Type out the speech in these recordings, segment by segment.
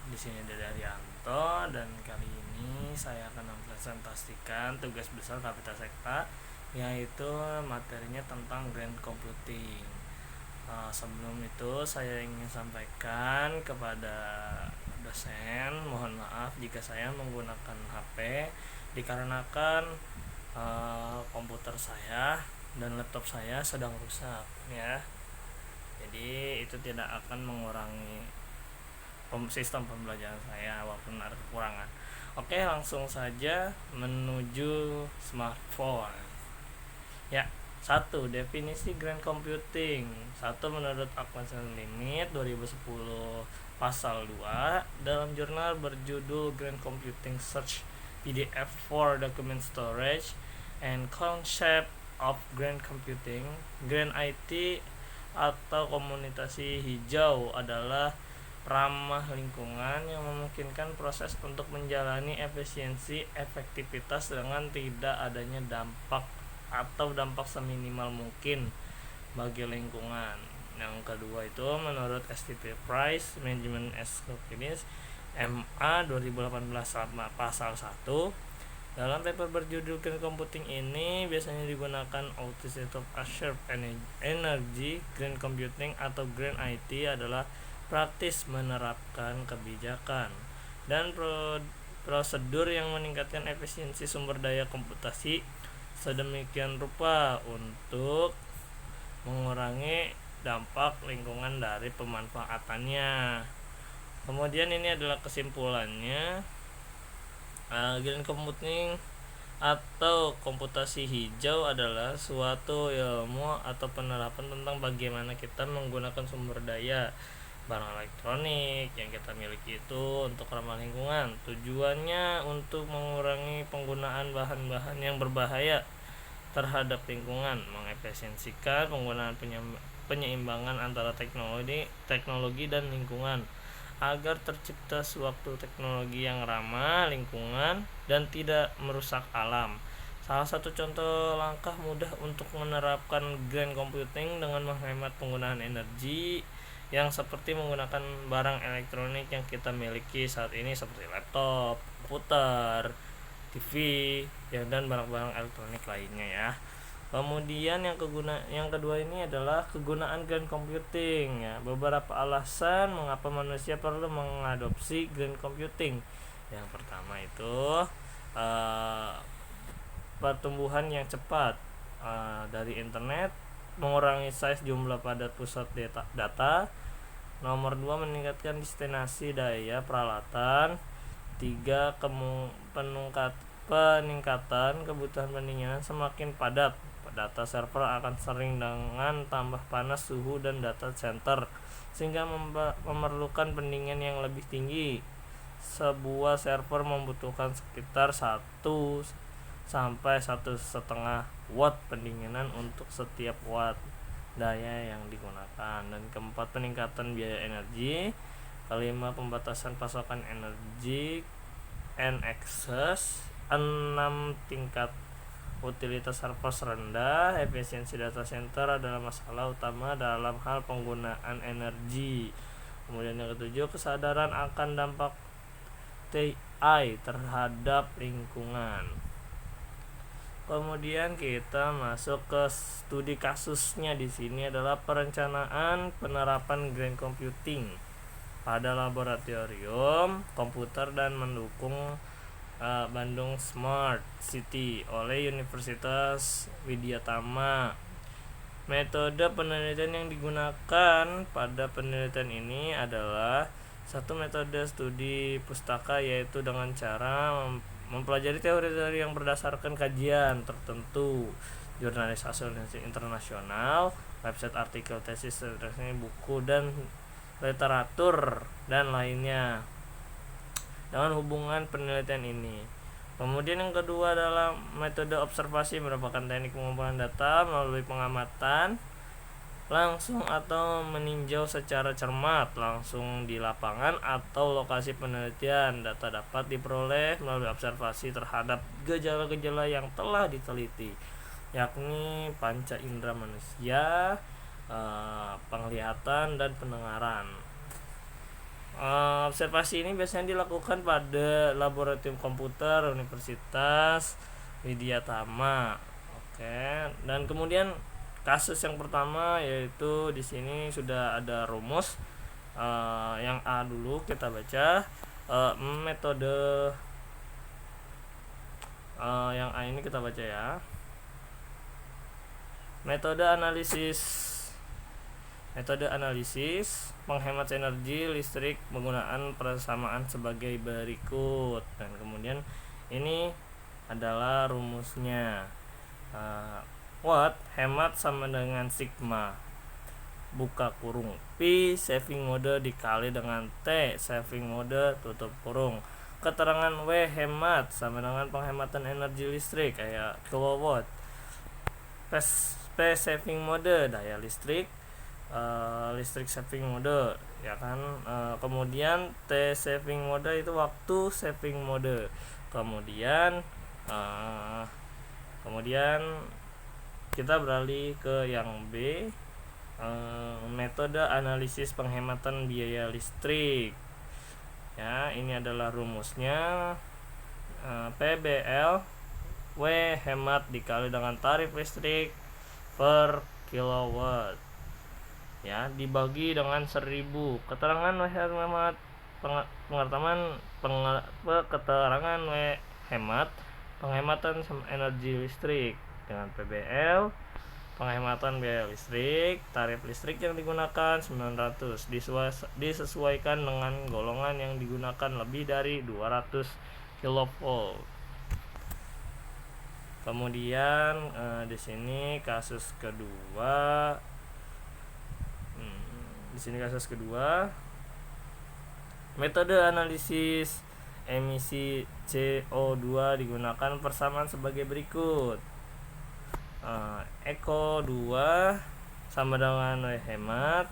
Di sini Dede Arianto, dan kali ini saya akan mempresentasikan tugas besar Kapita Sekta, yaitu materinya tentang Grand Computing. Sebelum itu saya ingin sampaikan kepada dosen, mohon maaf jika saya menggunakan HP dikarenakan komputer saya dan laptop saya sedang rusak ya. Jadi itu tidak akan mengurangi sistem pembelajaran saya walaupun ada kekurangan. Oke, langsung saja menuju smartphone. Ya, satu, definisi Grand Computing. Satu, menurut Acquisition Limit 2010 pasal 2 dalam jurnal berjudul Grand Computing Search PDF for Document Storage and Concept of Grand Computing. Grand IT atau komunikasi hijau adalah ramah lingkungan yang memungkinkan proses untuk menjalani efisiensi efektivitas dengan tidak adanya dampak atau dampak seminimal mungkin bagi lingkungan. Yang kedua itu menurut STP Price Management as Calculus MA 2018 pasal 1, dalam paper berjudul Grand Computing ini biasanya digunakan Outset of Assured Energy. Grand Computing atau Grand IT adalah praktis menerapkan kebijakan dan prosedur yang meningkatkan efisiensi sumber daya komputasi sedemikian rupa untuk mengurangi dampak lingkungan dari pemanfaatannya. Kemudian ini adalah kesimpulannya. Grand Computing atau komputasi hijau adalah suatu ilmu atau penerapan tentang bagaimana kita menggunakan sumber daya barang elektronik yang kita miliki itu untuk ramah lingkungan. Tujuannya untuk mengurangi penggunaan bahan-bahan yang berbahaya terhadap lingkungan, mengefisiensikan penggunaan penyeimbangan antara teknologi dan lingkungan agar tercipta suatu teknologi yang ramah lingkungan dan tidak merusak alam. Salah satu contoh langkah mudah untuk menerapkan Grand Computing dengan menghemat penggunaan energi yang seperti menggunakan barang elektronik yang kita miliki saat ini seperti laptop, komputer, TV, dan barang-barang elektronik lainnya ya. Kemudian yang kedua ini adalah kegunaan Grand Computing ya. Beberapa alasan mengapa manusia perlu mengadopsi Grand Computing. Yang pertama itu pertumbuhan yang cepat dari internet, mengurangi size jumlah pada pusat data. Nomor 2, meningkatkan destinasi daya peralatan. 3, peningkatan kebutuhan pendinginan semakin padat. Data server akan sering dengan tambah panas suhu dan data center sehingga memerlukan pendinginan yang lebih tinggi. Sebuah server membutuhkan sekitar 1 sampai 1,5 watt pendinginan untuk setiap watt daya yang digunakan. Dan keempat, peningkatan biaya energi. Kelima, pembatasan pasokan energi and access. 6, tingkat utilitas server rendah. Efisiensi data center adalah masalah utama dalam hal penggunaan energi. Kemudian yang ketujuh, kesadaran akan dampak TI terhadap lingkungan. Kemudian kita masuk ke studi kasusnya. Di sini adalah perencanaan penerapan Grand Computing pada laboratorium komputer dan mendukung Bandung Smart City oleh Universitas Widyatama. Metode penelitian yang digunakan pada penelitian ini adalah satu, metode studi pustaka, yaitu dengan cara mempelajari teori-teori yang berdasarkan kajian tertentu, jurnalis asosiasi internasional, website artikel, tesis, buku dan literatur dan lainnya dengan hubungan penelitian ini. Kemudian yang kedua adalah metode observasi, merupakan teknik pengumpulan data melalui pengamatan langsung atau meninjau secara cermat langsung di lapangan atau lokasi penelitian. Data dapat diperoleh melalui observasi terhadap gejala-gejala yang telah diteliti, yakni panca indera manusia, penglihatan dan pendengaran. Observasi ini biasanya dilakukan pada laboratorium komputer Universitas Widyatama. Oke, dan kemudian kasus yang pertama yaitu di sini sudah ada rumus. Yang A dulu kita baca. Metode yang A ini kita baca ya. Metode analisis penghemat energi listrik penggunaan persamaan sebagai berikut. Dan kemudian ini adalah rumusnya. Watt hemat sama dengan sigma buka kurung P saving mode dikali dengan T saving mode tutup kurung. Keterangan W hemat sama dengan penghematan energi listrik kayak kilowatt. P saving mode daya listrik, listrik saving mode ya kan. Kemudian T saving mode itu waktu saving mode. Kemudian kita beralih ke yang B, metode analisis penghematan biaya listrik. Ya, ini adalah rumusnya. PBL W hemat dikali dengan tarif listrik per kilowatt. Ya, dibagi dengan 1000. Keterangan W hemat keterangan W hemat penghematan energi listrik dengan PBL penghematan biaya listrik, tarif listrik yang digunakan 900 disesuaikan dengan golongan yang digunakan lebih dari 200 kV. Kemudian di sini kasus kedua. Metode analisis emisi CO2 digunakan persamaan sebagai berikut. Eko 2 sama dengan W hemat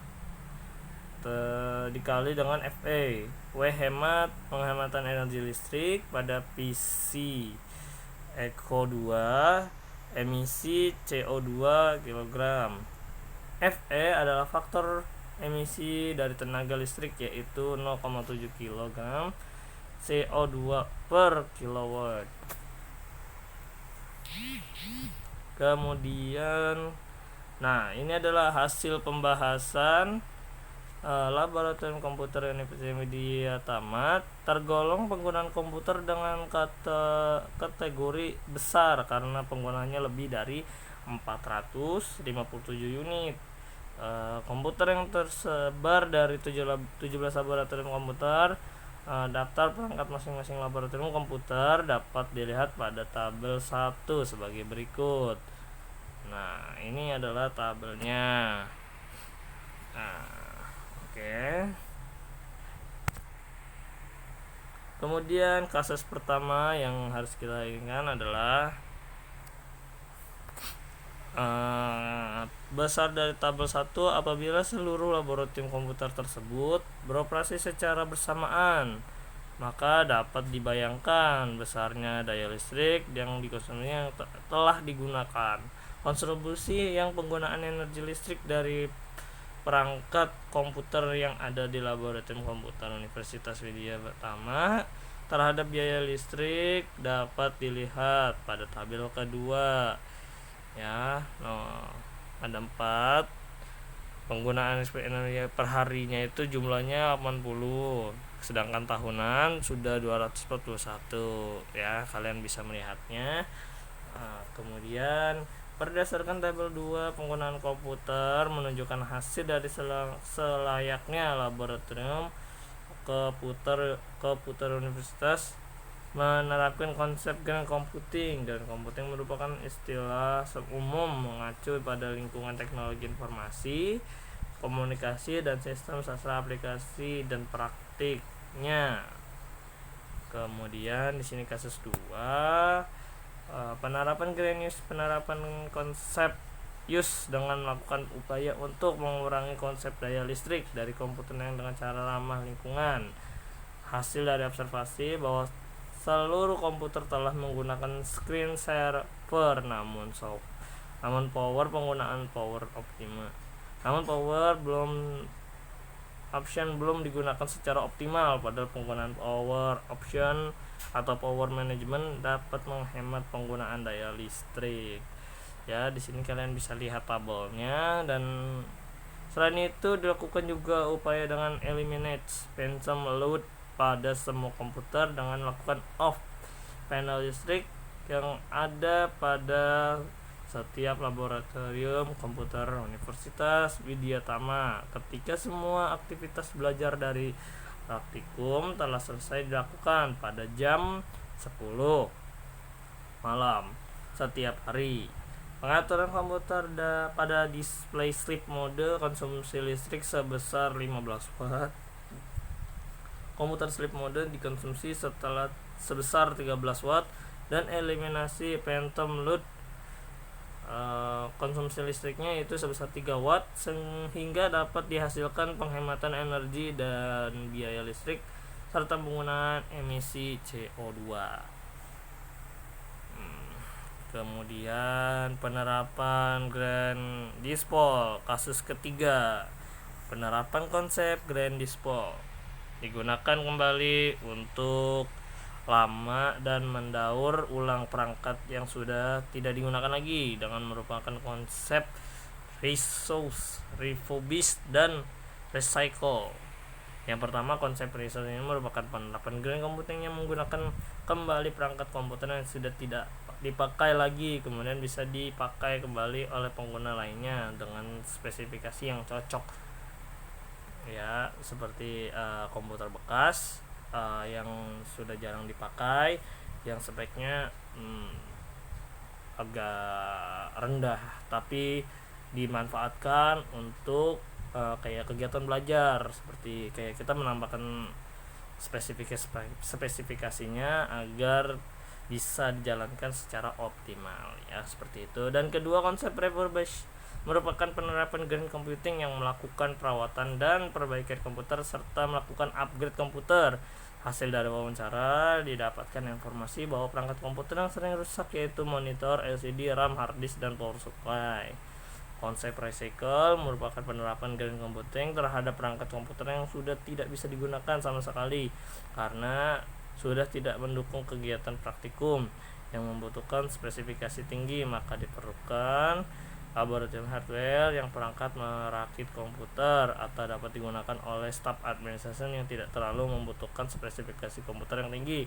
dikali dengan FE. W hemat penghematan energi listrik pada PC. Eko 2 emisi CO2 kg. FE adalah faktor emisi dari tenaga listrik yaitu 0,7 kg CO2 per kilowatt. Kemudian ini adalah hasil pembahasan laboratorium komputer Universitas Widyatama. Tergolong penggunaan komputer dengan kategori besar karena penggunaannya lebih dari 457 unit. Komputer yang tersebar dari 17 laboratorium komputer. Daftar perangkat masing-masing laboratorium komputer dapat dilihat pada tabel 1 sebagai berikut. Nah, ini adalah tabelnya. Oke. Kemudian kasus pertama yang harus kita ingat adalah besar dari tabel 1 apabila seluruh laboratorium komputer tersebut beroperasi secara bersamaan, maka dapat dibayangkan besarnya daya listrik yang dikonsumsi yang telah digunakan. Kontribusi yang penggunaan energi listrik dari perangkat komputer yang ada di laboratorium komputer Universitas Widyatama terhadap biaya listrik dapat dilihat pada tabel kedua. Ya, ada 4. Penggunaan energi per harinya itu jumlahnya 80, sedangkan tahunan sudah 241 ya, kalian bisa melihatnya. Kemudian berdasarkan tabel 2, penggunaan komputer menunjukkan hasil dari selayaknya laboratorium komputer universitas menerapkan konsep grand computing. Dan computing merupakan istilah umum mengacu pada lingkungan teknologi informasi, komunikasi, dan sistem sastra aplikasi dan praktiknya. Kemudian di sini kasus 2, penerapan grand use, penerapan konsep use dengan melakukan upaya untuk mengurangi konsep daya listrik dari komputer yang dengan cara ramah lingkungan. Hasil dari observasi bahwa seluruh komputer telah menggunakan screen saver namun power penggunaan power optima. Namun power belum option belum digunakan secara optimal, padahal penggunaan power option atau power management dapat menghemat penggunaan daya listrik. Ya, di sini kalian bisa lihat tabelnya. Dan selain itu dilakukan juga upaya dengan eliminate phantom load pada semua komputer dengan melakukan off panel listrik yang ada pada setiap laboratorium komputer Universitas Widyatama ketika semua aktivitas belajar dari praktikum telah selesai dilakukan pada jam 10 malam setiap hari. Pengaturan komputer pada display sleep mode konsumsi listrik sebesar 15 watt. Komputer sleep mode dikonsumsi setelah sebesar 13 watt dan eliminasi phantom load konsumsi listriknya itu sebesar 3 watt sehingga dapat dihasilkan penghematan energi dan biaya listrik serta penggunaan emisi CO2. Kemudian penerapan Grand Dispol kasus ketiga. Penerapan konsep Grand Dispol digunakan kembali untuk lama dan mendaur ulang perangkat yang sudah tidak digunakan lagi dengan merupakan konsep resource, refurbish dan recycle. Yang pertama, konsep resource ini merupakan penerapan grand computing yang menggunakan kembali perangkat komputer yang sudah tidak dipakai lagi, kemudian bisa dipakai kembali oleh pengguna lainnya dengan spesifikasi yang cocok. Ya, seperti komputer bekas yang sudah jarang dipakai, yang speknya agak rendah tapi dimanfaatkan untuk kayak kegiatan belajar, seperti kayak kita menambahkan spesifikasinya agar bisa dijalankan secara optimal, ya seperti itu. Dan kedua, konsep refurbish merupakan penerapan grand computing yang melakukan perawatan dan perbaikan komputer serta melakukan upgrade komputer. Hasil dari wawancara didapatkan informasi bahwa perangkat komputer yang sering rusak yaitu monitor, LCD, RAM, hard disk, dan power supply. Konsep recycle merupakan penerapan grand computing terhadap perangkat komputer yang sudah tidak bisa digunakan sama sekali karena sudah tidak mendukung kegiatan praktikum yang membutuhkan spesifikasi tinggi, maka diperlukan laboratorium hardware yang perangkat merakit komputer atau dapat digunakan oleh staf administrasi yang tidak terlalu membutuhkan spesifikasi komputer yang tinggi.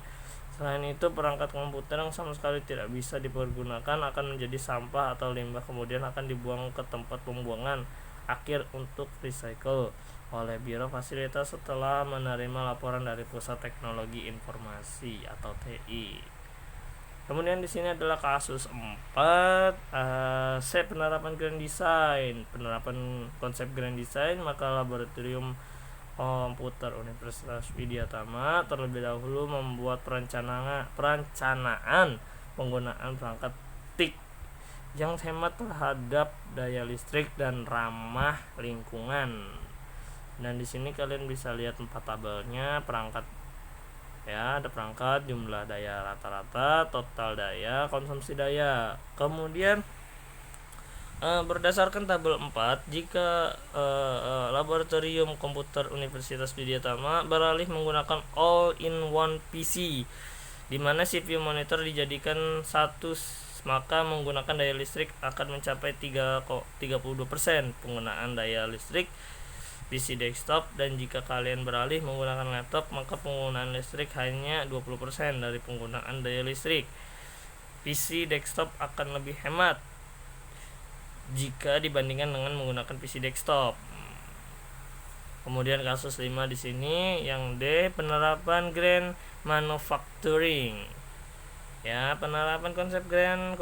Selain itu, perangkat komputer yang sama sekali tidak bisa dipergunakan akan menjadi sampah atau limbah, kemudian akan dibuang ke tempat pembuangan akhir untuk recycle oleh Biro Fasilitas setelah menerima laporan dari Pusat Teknologi Informasi atau TI. Kemudian di sini adalah kasus 4, penerapan grand design. Penerapan konsep grand design, maka laboratorium komputer Universitas Widyatama terlebih dahulu membuat perencanaan penggunaan perangkat TIC yang hemat terhadap daya listrik dan ramah lingkungan. Dan di sini kalian bisa lihat 4 tabelnya perangkat. Ya, ada perangkat, jumlah daya rata-rata, total daya, konsumsi daya. Kemudian berdasarkan tabel 4, jika laboratorium komputer Universitas Widyatama beralih menggunakan all-in-one PC di mana CPU monitor dijadikan satu, maka menggunakan daya listrik akan mencapai 32% penggunaan daya listrik PC desktop. Dan jika kalian beralih menggunakan laptop, maka penggunaan listrik hanya 20% dari penggunaan daya listrik. PC desktop akan lebih hemat jika dibandingkan dengan menggunakan PC desktop. Kemudian kasus 5 di sini yang D, penerapan grand manufacturing. Ya, penerapan konsep grand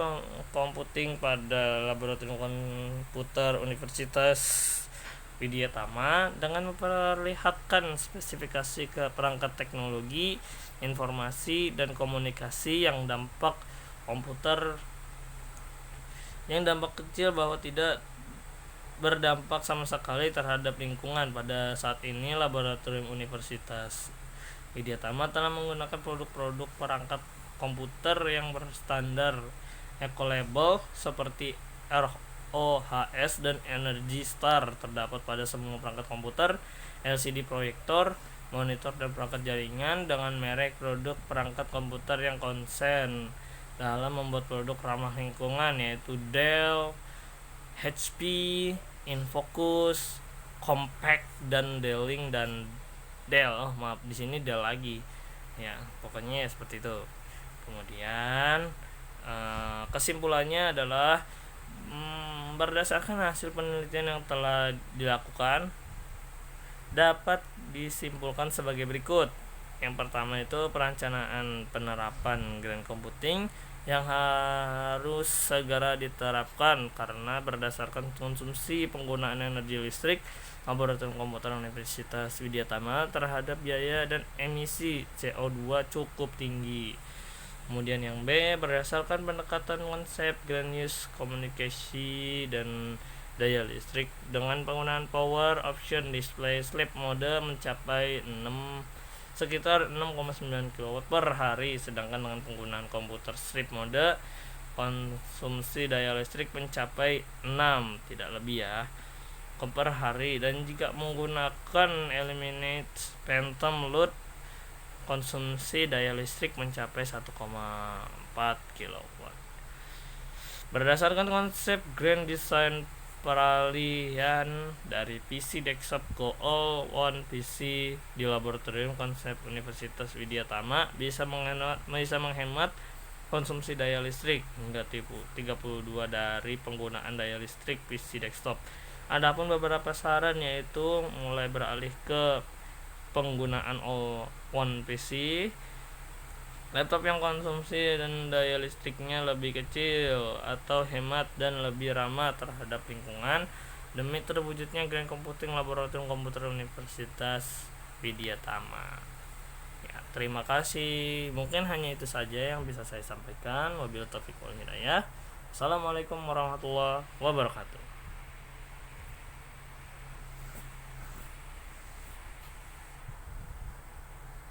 computing pada laboratorium komputer Universitas Widyatama dengan memperlihatkan spesifikasi ke perangkat teknologi, informasi, dan komunikasi yang dampak kecil bahwa tidak berdampak sama sekali terhadap lingkungan. Pada saat ini laboratorium Universitas Widyatama telah menggunakan produk-produk perangkat komputer yang berstandar eco-label seperti ROHS dan Energy Star terdapat pada semua perangkat komputer LCD proyektor, monitor dan perangkat jaringan dengan merek produk perangkat komputer yang konsen dalam membuat produk ramah lingkungan, yaitu Dell, HP, Infocus, Compaq dan Dell-Link dan Dell. Maaf, di sini Dell lagi. Ya, pokoknya ya seperti itu. Kemudian kesimpulannya adalah berdasarkan hasil penelitian yang telah dilakukan dapat disimpulkan sebagai berikut. Yang pertama itu perencanaan penerapan grand computing yang harus segera diterapkan karena berdasarkan konsumsi penggunaan energi listrik Laboratorium Komputer Universitas Widyatama terhadap biaya dan emisi CO2 cukup tinggi. Kemudian yang B, berdasarkan pendekatan konsep grand use komunikasi dan daya listrik dengan penggunaan power option display sleep mode mencapai sekitar 6,9 kW per hari, sedangkan dengan penggunaan komputer sleep mode konsumsi daya listrik mencapai 6, tidak lebih ya, per hari. Dan jika menggunakan eliminate phantom load konsumsi daya listrik mencapai 1,4 kW. Berdasarkan konsep grand design peralihan dari PC desktop ke all one PC di Laboratorium Konsep Universitas Widyatama bisa menghemat konsumsi daya listrik hingga 32 dari penggunaan daya listrik PC desktop. Adapun beberapa saran yaitu mulai beralih ke penggunaan all one PC, laptop yang konsumsi dan daya listriknya lebih kecil atau hemat dan lebih ramah terhadap lingkungan demi terwujudnya Grand Computing Laboratorium Komputer Universitas Widyatama. Ya, terima kasih. Mungkin hanya itu saja yang bisa saya sampaikan. Wabillahi taufiq wal hidayah. Assalamualaikum warahmatullahi wabarakatuh.